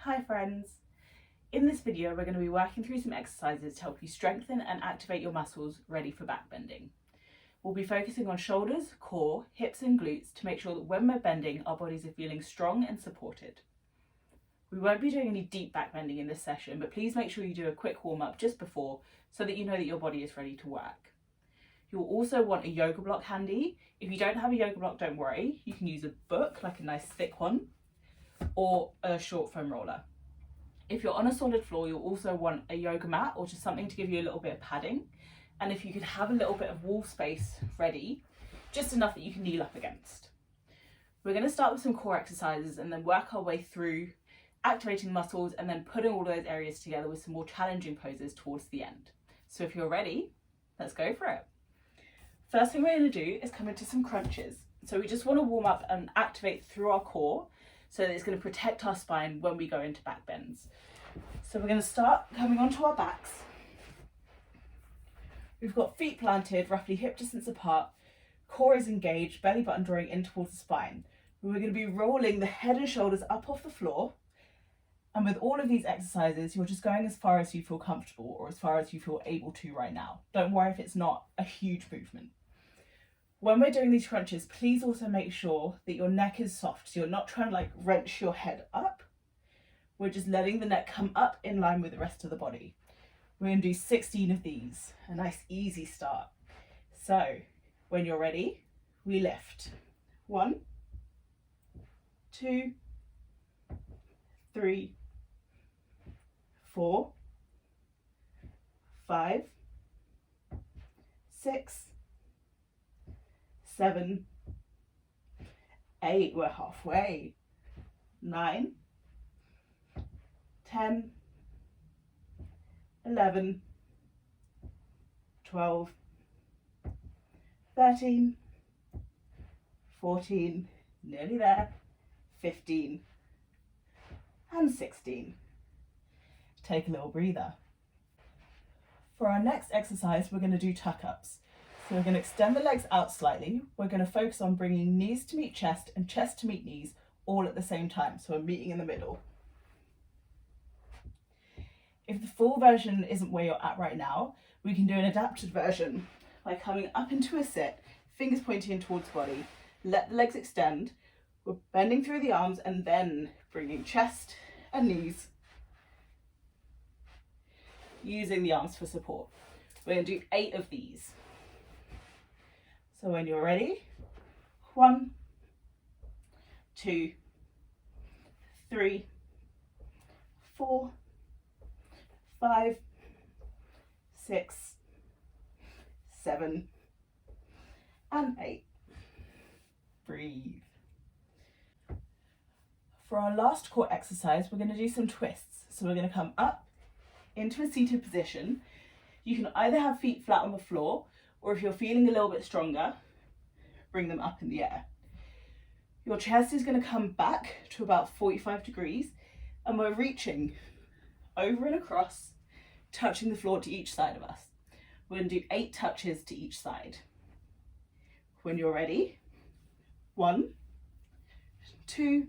Hi friends! In this video we're going to be working through some exercises to help you strengthen and activate your muscles ready for back bending. We'll be focusing on shoulders, core, hips and glutes to make sure that when we're bending our bodies are feeling strong and supported. We won't be doing any deep back bending in this session, but please make sure you do a quick warm up just before so that you know that your body is ready to work. You'll also want a yoga block handy. If you don't have a yoga block, don't worry, you can use a book, like a nice thick one, or a short foam roller. If you're on a solid floor, you'll also want a yoga mat or just something to give you a little bit of padding. And if you could have a little bit of wall space ready, just enough that you can kneel up against. We're going to start with some core exercises and then work our way through activating muscles and then putting all those areas together with some more challenging poses towards the end. So if you're ready, let's go for it. First thing we're going to do is come into some crunches. So we just want to warm up and activate through our core so that it's going to protect our spine when we go into back bends. So we're going to start coming onto our backs. We've got feet planted, roughly hip distance apart, core is engaged, belly button drawing in towards the spine. We're going to be rolling the head and shoulders up off the floor. And with all of these exercises, you're just going as far as you feel comfortable or as far as you feel able to right now. Don't worry if it's not a huge movement. When we're doing these crunches, please also make sure that your neck is soft. So you're not trying to like wrench your head up. We're just letting the neck come up in line with the rest of the body. We're going to do 16 of these, a nice easy start. So when you're ready, we lift. 1, 2, 3, 4, 5, 6, 7, 8, we're halfway, 9, 10, 11, 12, 13, 14, nearly there, 15, and 16. Take a little breather. For our next exercise, we're going to do tuck-ups. So we're going to extend the legs out slightly. We're going to focus on bringing knees to meet chest and chest to meet knees all at the same time. So we're meeting in the middle. If the full version isn't where you're at right now, we can do an adapted version by coming up into a sit, fingers pointing in towards body, let the legs extend. We're bending through the arms and then bringing chest and knees, using the arms for support. We're going to do 8 of these. So when you're ready, 1, 2, 3, 4, 5, 6, 7, and 8. Breathe. For our last core exercise, we're going to do some twists. So we're going to come up into a seated position. You can either have feet flat on the floor, or if you're feeling a little bit stronger, bring them up in the air. Your chest is going to come back to about 45 degrees, and we're reaching over and across, touching the floor to each side of us. We're going to do 8 touches to each side. When you're ready, 1, 2,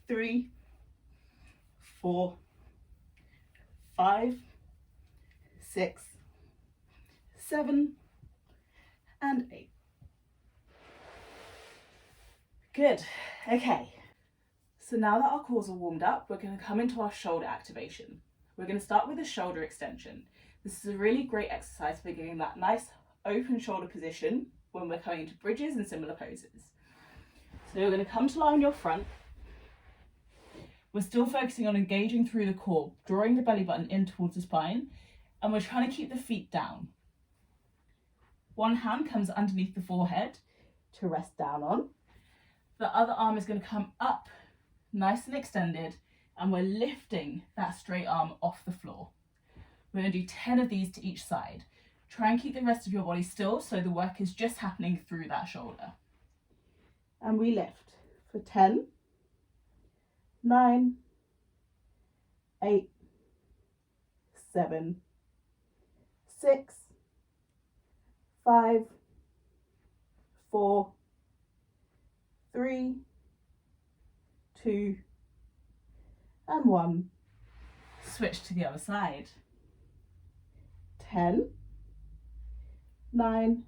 3, 4, 5, 6, 7, and 8. Good. Okay. So now that our cores are warmed up, we're going to come into our shoulder activation. We're going to start with a shoulder extension. This is a really great exercise for getting that nice open shoulder position when we're coming into bridges and similar poses. So you're going to come to lie on your front. We're still focusing on engaging through the core, drawing the belly button in towards the spine, and we're trying to keep the feet down. One hand comes underneath the forehead to rest down on. The other arm is going to come up, nice and extended, and we're lifting that straight arm off the floor. We're going to do 10 of these to each side. Try and keep the rest of your body still so the work is just happening through that shoulder. And we lift for 10, 9, 8, 7, 6, 5, 4, 3, 2, and 1. Switch to the other side. 10, 9,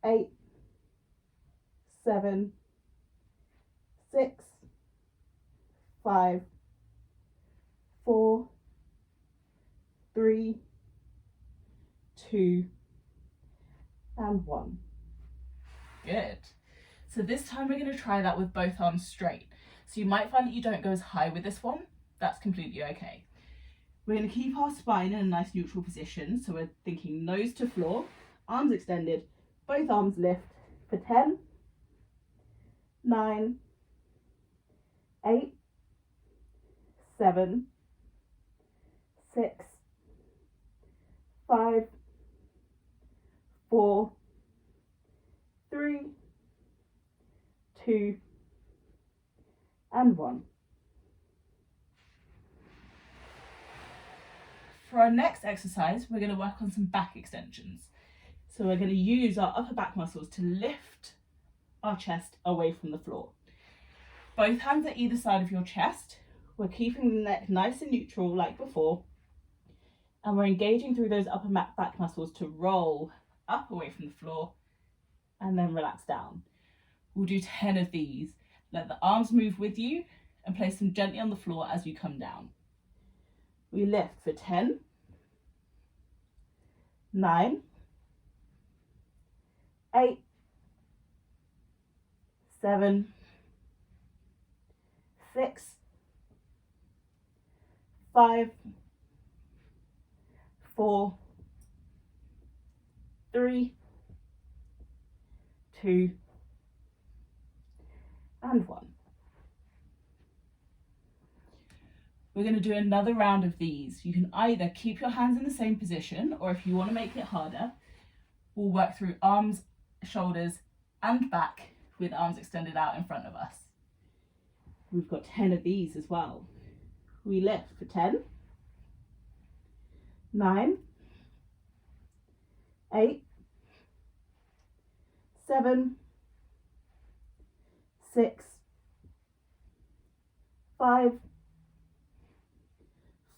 8, 7, 6, 5, 4, 3, 2, and 1. Good. So this time we're going to try that with both arms straight. So you might find that you don't go as high with this one. That's completely okay. We're going to keep our spine in a nice neutral position. So we're thinking nose to floor, arms extended, both arms lift for 10, 9, 8, 7, 6, 5, 4, 3, 2, and 1. For our next exercise, we're going to work on some back extensions. So we're going to use our upper back muscles to lift our chest away from the floor. Both hands at either side of your chest. We're keeping the neck nice and neutral like before. And we're engaging through those upper back muscles to roll up away from the floor and then relax down. We'll do 10 of these. Let the arms move with you and place them gently on the floor as you come down. We lift for 10, 9, 8, 7, 6, 5, 4, 3, 2, and 1. We're going to do another round of these. You can either keep your hands in the same position, or if you want to make it harder, we'll work through arms, shoulders, and back with arms extended out in front of us. We've got 10 of these as well. We lift for 10, 9, 8, 7, 6, 5,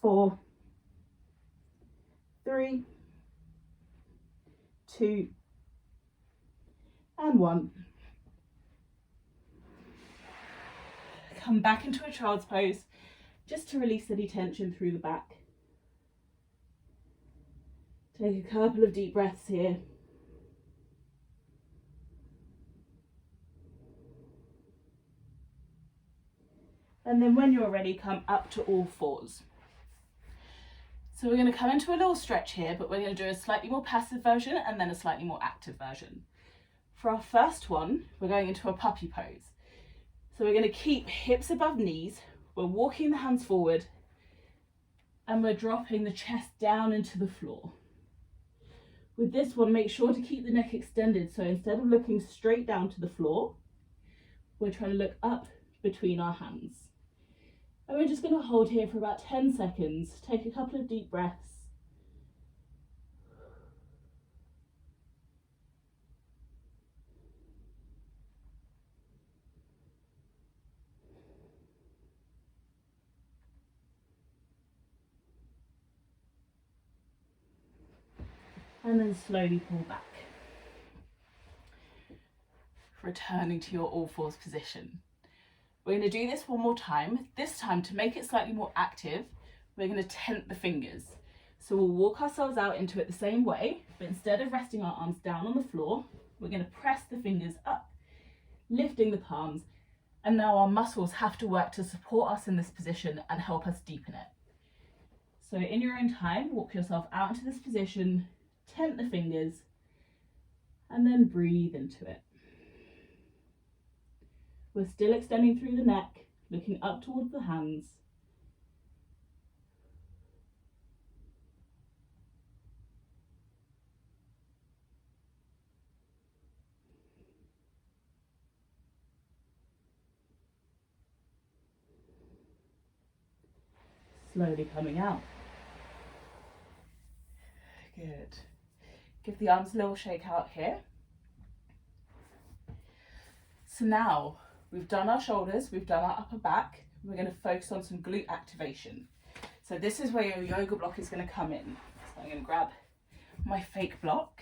4, 3, 2, and 1. Come back into a child's pose just to release any tension through the back. Take a couple of deep breaths here. And then when you're ready, come up to all fours. So we're going to come into a little stretch here, but we're going to do a slightly more passive version and then a slightly more active version. For our first one, we're going into a puppy pose. So we're going to keep hips above knees, we're walking the hands forward, and we're dropping the chest down into the floor. With this one, make sure to keep the neck extended, so instead of looking straight down to the floor, we're trying to look up between our hands. And we're just going to hold here for about 10 seconds. Take a couple of deep breaths. And then slowly pull back. Returning to your all fours position. We're going to do this one more time. This time, to make it slightly more active, we're going to tent the fingers. So we'll walk ourselves out into it the same way, but instead of resting our arms down on the floor, we're going to press the fingers up, lifting the palms, and now our muscles have to work to support us in this position and help us deepen it. So in your own time, walk yourself out into this position, tent the fingers, and then breathe into it. We're still extending through the neck, looking up towards the hands. Slowly coming out. Good. Give the arms a little shake out here. So now we've done our shoulders, we've done our upper back, we're going to focus on some glute activation. So this is where your yoga block is going to come in. So I'm going to grab my fake block.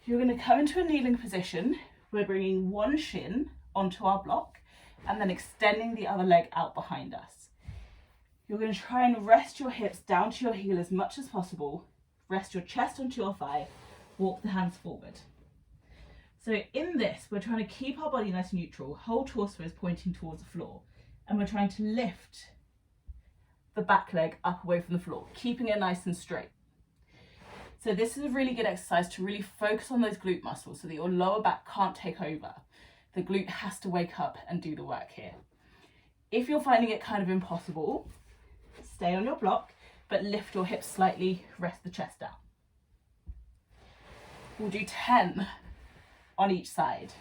You're going to come into a kneeling position. We're bringing one shin onto our block and then extending the other leg out behind us. You're going to try and rest your hips down to your heel as much as possible. Rest your chest onto your thigh. Walk the hands forward. So in this, we're trying to keep our body nice and neutral. Whole torso is pointing towards the floor. And we're trying to lift the back leg up away from the floor, keeping it nice and straight. So this is a really good exercise to really focus on those glute muscles so that your lower back can't take over. The glute has to wake up and do the work here. If you're finding it kind of impossible, stay on your block, but lift your hips slightly, rest the chest down. We'll do 10 on each side.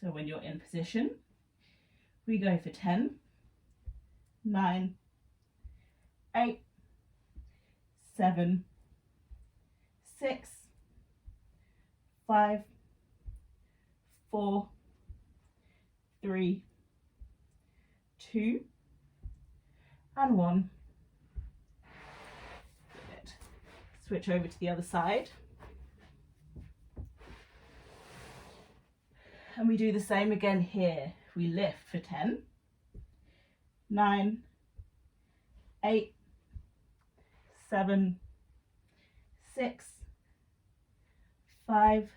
So when you're in position, we go for 10, 9, 8, 7, 6, 5, 4, 3, 2, and 1. Good. Switch over to the other side. And we do the same again here. We lift for 10, 9, 8, 7, 6, 5,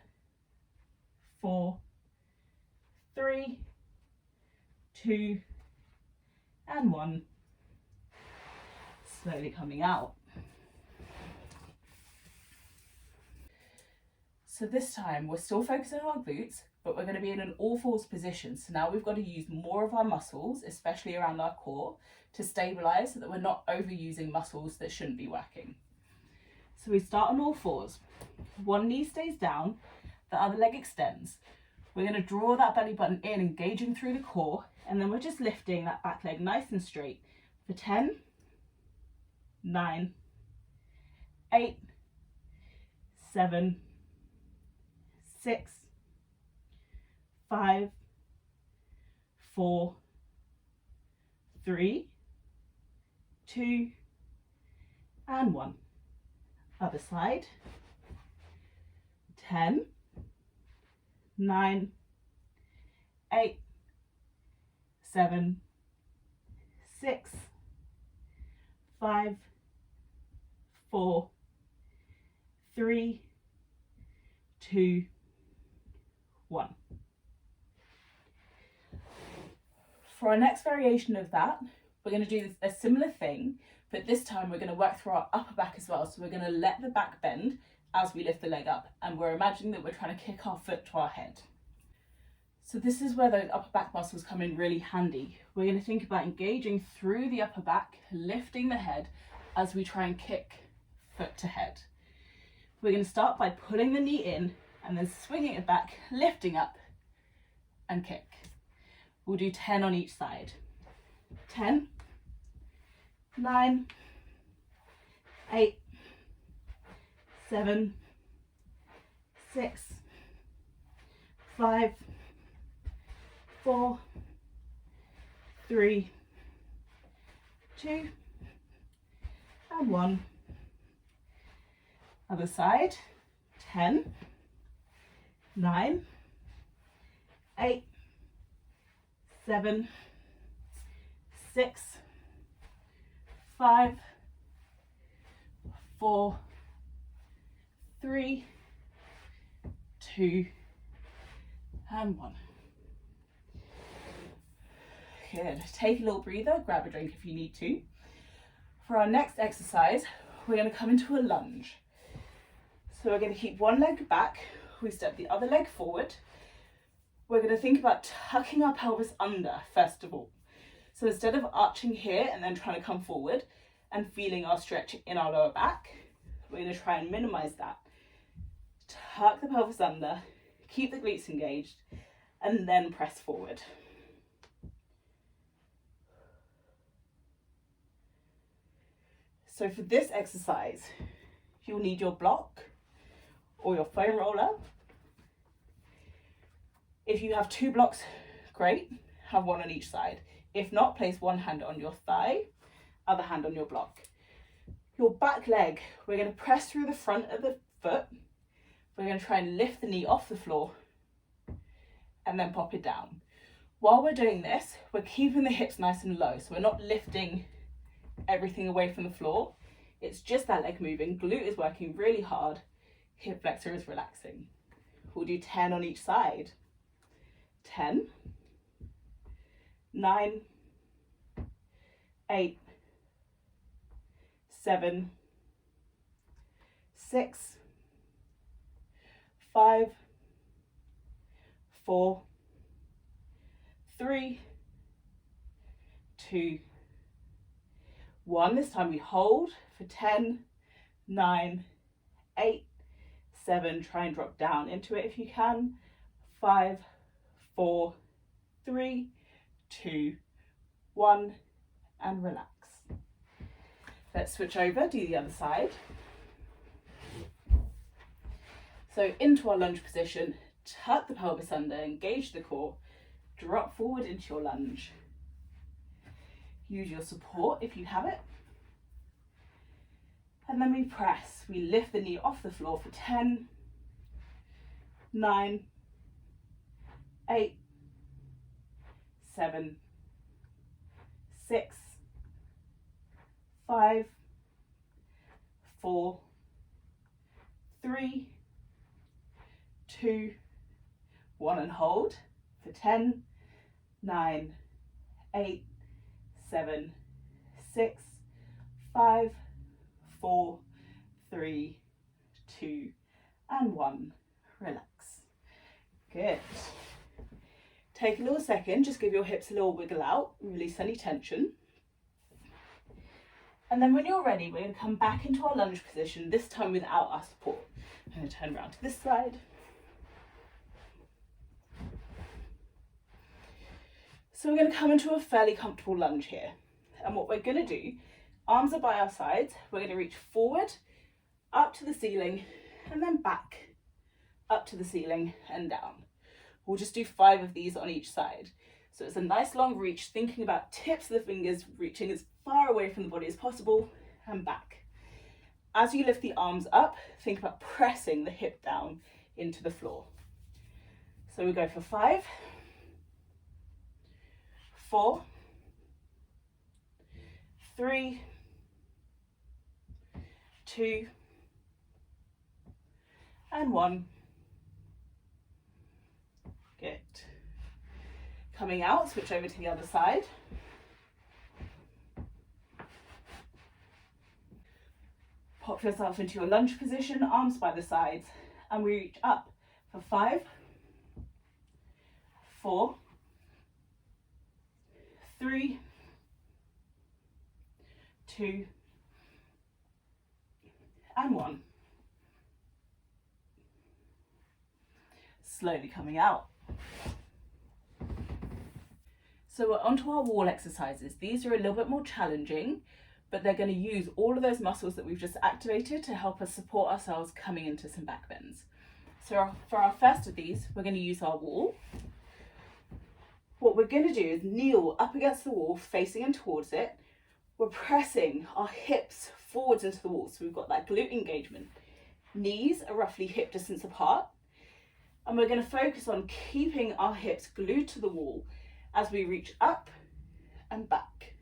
4, 3, 2, and 1. Slowly coming out. So this time we're still focusing on our glutes, but we're going to be in an all fours position. So now we've got to use more of our muscles, especially around our core, to stabilize so that we're not overusing muscles that shouldn't be working. So we start on all fours. One knee stays down, the other leg extends. We're going to draw that belly button in, engaging through the core, and then we're just lifting that back leg nice and straight for 10, 9, 8, 7, 6, 5, 4, 3, 2, and 1. Other side. 10, 9, 8, 7, 6, 5, 4, 3, 2, 1. For our next variation of that, we're going to do a similar thing, but this time we're going to work through our upper back as well. So we're going to let the back bend as we lift the leg up, and we're imagining that we're trying to kick our foot to our head. So this is where those upper back muscles come in really handy. We're going to think about engaging through the upper back, lifting the head as we try and kick foot to head. We're going to start by pulling the knee in and then swinging it back, lifting up and kick. We'll do 10 on each side. 10, 9, 8, 7, 6, 5, 4, 3, 2, and 1. Other side. 10, 9, 8, 7, 6, 5, 4, 3, 2, and 1. Good. Take a little breather, grab a drink if you need to. For our next exercise, we're going to come into a lunge. So we're going to keep one leg back, we step the other leg forward. We're going to think about tucking our pelvis under first of all. So instead of arching here and then trying to come forward and feeling our stretch in our lower back, we're going to try and minimize that. Tuck the pelvis under, keep the glutes engaged, and then press forward. So for this exercise, you'll need your block or your foam roller. If you have 2 blocks, great. have one on each side. If not, place one hand on your thigh, other hand on your block. Your back leg, we're going to press through the front of the foot. We're going to try and lift the knee off the floor and then pop it down. While we're doing this, we're keeping the hips nice and low, so we're not lifting everything away from the floor. It's just that leg moving. Glute is working really hard. Hip flexor is relaxing. We'll do 10 on each side. 10, 9, 8, 7, 6, 5, 4, 3, 2, 1. This time we hold for 10, 9, 8, 7. Try and drop down into it if you can. 5, 4, 3, 2, 1, and relax. Let's switch over, do the other side. So into our lunge position, tuck the pelvis under, engage the core, drop forward into your lunge. Use your support if you have it. And then we press. We lift the knee off the floor for 10, 9, 8, 7, 6, 5, 4, 3, 2, 1, and hold for 10, 9, 8, 7, 6, 5, 4, 3, 2, and 1. Relax. Good. Take a little second, just give your hips a little wiggle out, release any tension. And then when you're ready, we're going to come back into our lunge position, this time without our support. I'm going to turn around to this side. So we're going to come into a fairly comfortable lunge here. And what we're going to do, arms are by our sides, we're going to reach forward, up to the ceiling, and then back, up to the ceiling and down. We'll just do 5 of these on each side. So it's a nice long reach, thinking about tips of the fingers, reaching as far away from the body as possible, and back. As you lift the arms up, think about pressing the hip down into the floor. So we go for 5, 4, 3, 2, and 1. Good. Coming out, switch over to the other side. Pop yourself into your lunge position, arms by the sides, and we reach up for 5, 4, 3, 2, and 1. Slowly coming out. So we're onto our wall exercises. These are a little bit more challenging, but they're going to use all of those muscles that we've just activated to help us support ourselves coming into some back bends. So for our first of these, we're going to use our wall. What we're going to do is kneel up against the wall, facing in towards it. We're pressing our hips forwards into the wall, so we've got that glute engagement. Knees are roughly hip distance apart, and we're going to focus on keeping our hips glued to the wall as we reach up and back.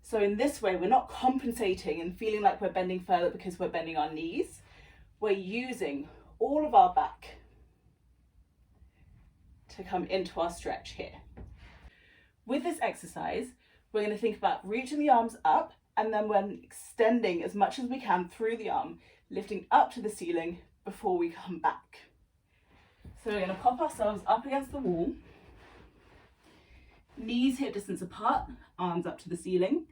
So in this way, we're not compensating and feeling like we're bending further because we're bending our knees. We're using all of our back to come into our stretch here. With this exercise, we're going to think about reaching the arms up, and then when extending as much as we can through the arm, lifting up to the ceiling before we come back. So we're going to pop ourselves up against the wall, knees hip distance apart, arms up to the ceiling.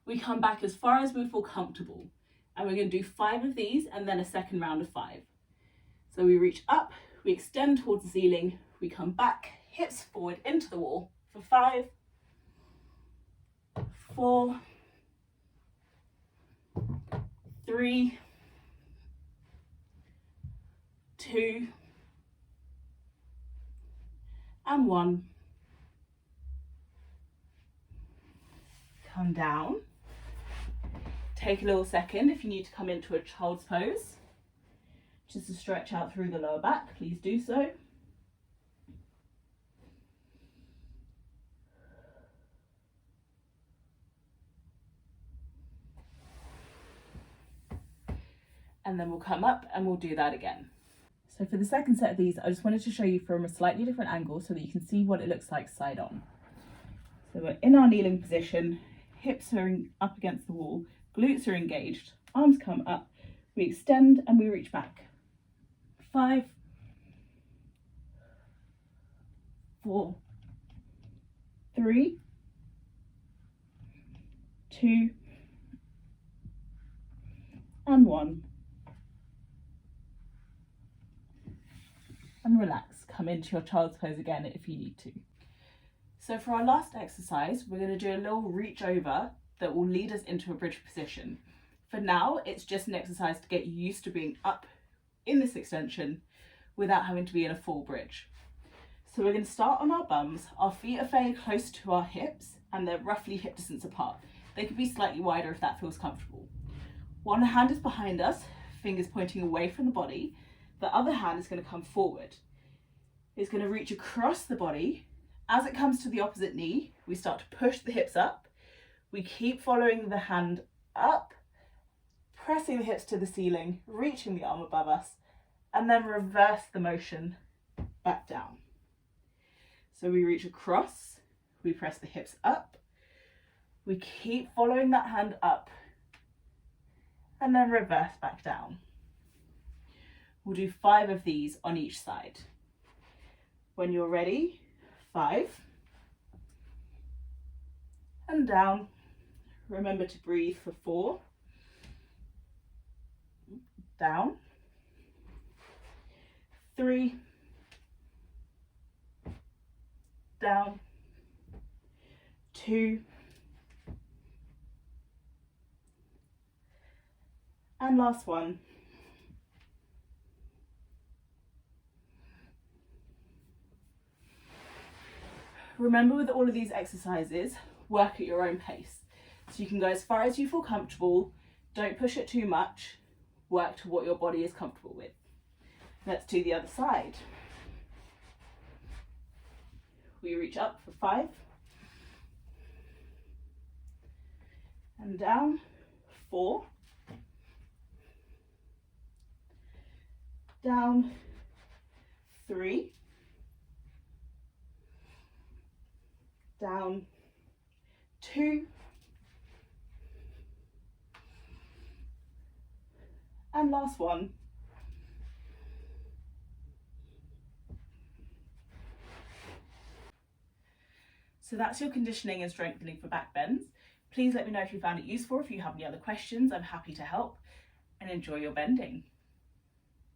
We come back as far as we feel comfortable, and we're going to do 5 of these and then a second round of 5. So we reach up, we extend towards the ceiling, we come back, hips forward into the wall for 5, 4, 3, 2, and 1. come down. Take a little second if you need to come into a child's pose, just to stretch out through the lower back, please do so. And then we'll come up and we'll do that again. So for the second set of these, I just wanted to show you from a slightly different angle so that you can see what it looks like side on. So we're in our kneeling position, hips are up against the wall, glutes are engaged, arms come up, we extend and we reach back. 5, 4, 3, 2, and 1. And relax, come into your child's pose again if you need to. So for our last exercise, we're going to do a little reach over that will lead us into a bridge position. For now, it's just an exercise to get you used to being up in this extension without having to be in a full bridge. So we're going to start on our bums. Our feet are fairly close to our hips and they're roughly hip distance apart. They could be slightly wider if that feels comfortable. One hand is behind us, fingers pointing away from the body. The other hand is going to come forward. It's going to reach across the body. As it comes to the opposite knee, we start to push the hips up. We keep following the hand up, pressing the hips to the ceiling, reaching the arm above us, and then reverse the motion back down. So we reach across, we press the hips up, we keep following that hand up, and then reverse back down. We'll do 5 of these on each side. When you're ready, 5, and down. Remember to breathe for 4, down, 3, down, 2, and last one. Remember, with all of these exercises, work at your own pace. So you can go as far as you feel comfortable, don't push it too much, work to what your body is comfortable with. Let's do the other side. We reach up for 5, and down, 4, down, 3, down, 2, and last one. So that's your conditioning and strengthening for back bends. Please let me know if you found it useful. If you have any other questions, I'm happy to help, and enjoy your bending.